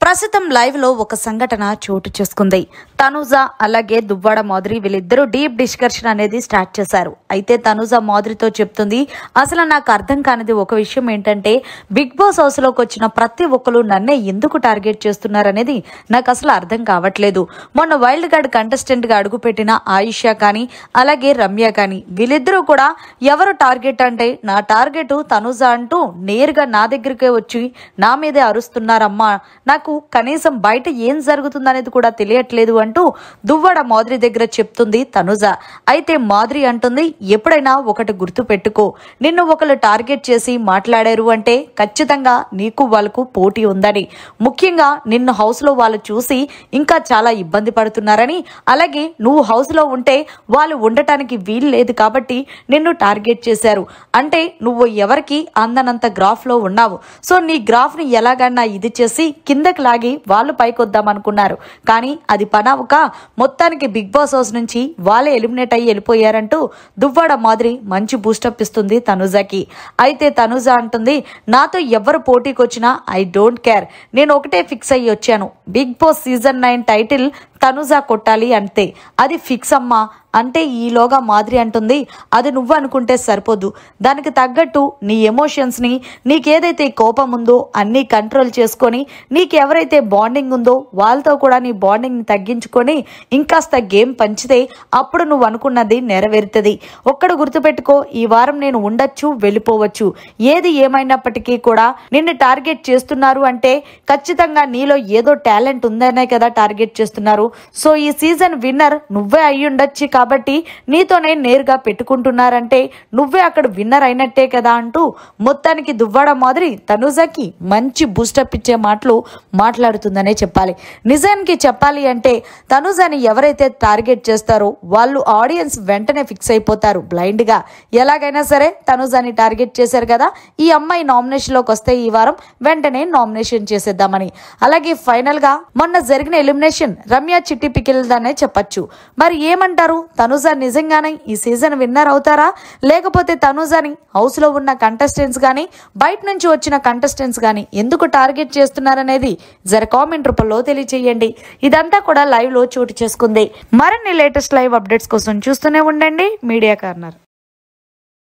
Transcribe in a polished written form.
ప్రస్తుతం లైవ్ లో ఒక సంఘటన చోటు చేసుకుంది. తనుజ అలాగే దువ్వాడ మాధురి వీళ్ళిద్దరూ డీప్ డిస్కషన్ అనేది స్టార్ట్ చేశారు. అయితే తనుజ మాధురితో చెప్తుంది, అసలు నాకు అర్థం కానిది ఒక విషయం ఏంటంటే బిగ్ బాస్ హౌస్ లోకి వచ్చిన ప్రతి ఒక్కరు నన్నే ఎందుకు టార్గెట్ చేస్తున్నారనేది నాకు అసలు అర్థం కావట్లేదు. మొన్న వైల్డ్ కార్డ్ కంటెస్టెంట్ గా అడుగుపెట్టిన ఆయిషా కానీ అలాగే రమ్య కానీ వీళ్ళిద్దరూ కూడా ఎవరు టార్గెట్ అంటే నా టార్గెట్ తనుజ అంటూ నేరుగా నా దగ్గరికే వచ్చి నా మీదే అరుస్తున్నారమ్మా, నాకు కనీసం బయట ఏం జరుగుతుందనేది కూడా తెలియట్లేదు అంటూ దువ్వాడ మాధురి దగ్గర చెప్తుంది తనుజ. అయితే మాధురి అంటుంది, ఎప్పుడైనా ఒకటి గుర్తు పెట్టుకో, నిన్ను ఒకరు టార్గెట్ చేసి మాట్లాడారు అంటే ఖచ్చితంగా నీకు వాళ్ళకు పోటీ ఉందని, ముఖ్యంగా నిన్ను హౌస్ లో వాళ్ళు చూసి ఇంకా చాలా ఇబ్బంది పడుతున్నారని, అలాగే నువ్వు హౌస్ లో ఉంటే వాళ్ళు ఉండటానికి వీలు లేదు కాబట్టి నిన్ను టార్గెట్ చేశారు అంటే నువ్వు ఎవరికి అందనంత గ్రాఫ్ లో ఉన్నావు. సో నీ గ్రాఫ్ ని ఎలాగన్నా ఇది చేసి కిందకి లాగి వాళ్ళు పైకొద్దాం అనుకున్నారు, కానీ అది పనవక మొత్తానికి బిగ్ బాస్ హౌస్ నుంచి వాళ్ళే ఎలిమినేట్ అయ్యి వెళ్ళిపోయారంటూ దువ్వాడ మాధురి మంచి బూస్టప్ ఇస్తుంది తనుజకి. అయితే తనుజ అంటుంది, నాతో ఎవరు పోటీకి వచ్చినా ఐ డోంట్ కేర్, నేను ఒకటే ఫిక్స్ అయ్యి వచ్చాను, Bigg Boss season 9 title Tanuja కొట్టాలి అంతే, అది ఫిక్స్ అమ్మా అంటే ఈలోగా మాధురి అంటుంది, అది నువ్వు అనుకుంటే సరిపోదు, దానికి తగ్గట్టు నీ ఎమోషన్స్ ని నీకేదైతే కోపం ఉందో అన్నీ కంట్రోల్ చేసుకొని నీకెవరైతే బాండింగ్ ఉందో వాళ్ళతో కూడా నీ బాండింగ్ ని తగ్గించుకొని ఇంకాస్త గేమ్ పంచితే అప్పుడు నువ్వు అనుకున్నది నెరవేరుతుంది. ఒక్కడు గుర్తుపెట్టుకో, ఈ వారం నేను ఉండొచ్చు వెళ్ళిపోవచ్చు, ఏది ఏమైనప్పటికీ కూడా నిన్ను టార్గెట్ చేస్తున్నారు అంటే ఖచ్చితంగా నీలో ఏదో టాలెంట్ ఉందనే కదా టార్గెట్ చేస్తున్నారు. సో ఈ సీజన్ విన్నర్ నువ్వే అయ్యి ఉండొచ్చు కాబట్టి నీతోనే నేరుగా పెట్టుకుంటున్నారంటే నువ్వే అక్కడ విన్నర్ అయినట్టే కదా అంటూ మొత్తానికి దువ్వాడ మాధురి తనుజకి మంచి బూస్టప్ ఇచ్చే మాటలు మాట్లాడుతుందనే చెప్పాలి. నిజానికి చెప్పాలి అంటే తనుజని ఎవరైతే టార్గెట్ చేస్తారో వాళ్ళు ఆడియన్స్ వెంటనే ఫిక్స్ అయిపోతారు బ్లైండ్ గా, ఎలాగైనా సరే తనుజని టార్గెట్ చేశారు కదా, ఈ అమ్మాయి నామినేషన్ లోకి వస్తే ఈ వారం వెంటనే నామినేషన్ చేసేద్దామని. అలాగే ఫైనల్ గా మొన్న జరిగిన ఎలిమినేషన్ రమ్య చిట్టి పికిల్దనే చెప్పచ్చు. మరి ఏమంటారు, తనుజ నిజంగానే ఈ సీజన్ విన్నర్ అవుతారా, లేకపోతే తనుజని హౌస్ లో ఉన్న కంటెస్టెంట్స్ గానీ బయట నుంచి వచ్చిన కంటెస్టెంట్స్ గానీ ఎందుకు టార్గెట్ చేస్తున్నారనేది జర కామెంట్ రూపంలో తెలియజేయండి. ఇదంతా కూడా లైవ్ లో చోటు చేసుకుంది. మరిన్ని లేటెస్ట్ లైవ్ అప్డేట్స్ కోసం చూస్తూనే ఉండండి మీడియా కార్నర్.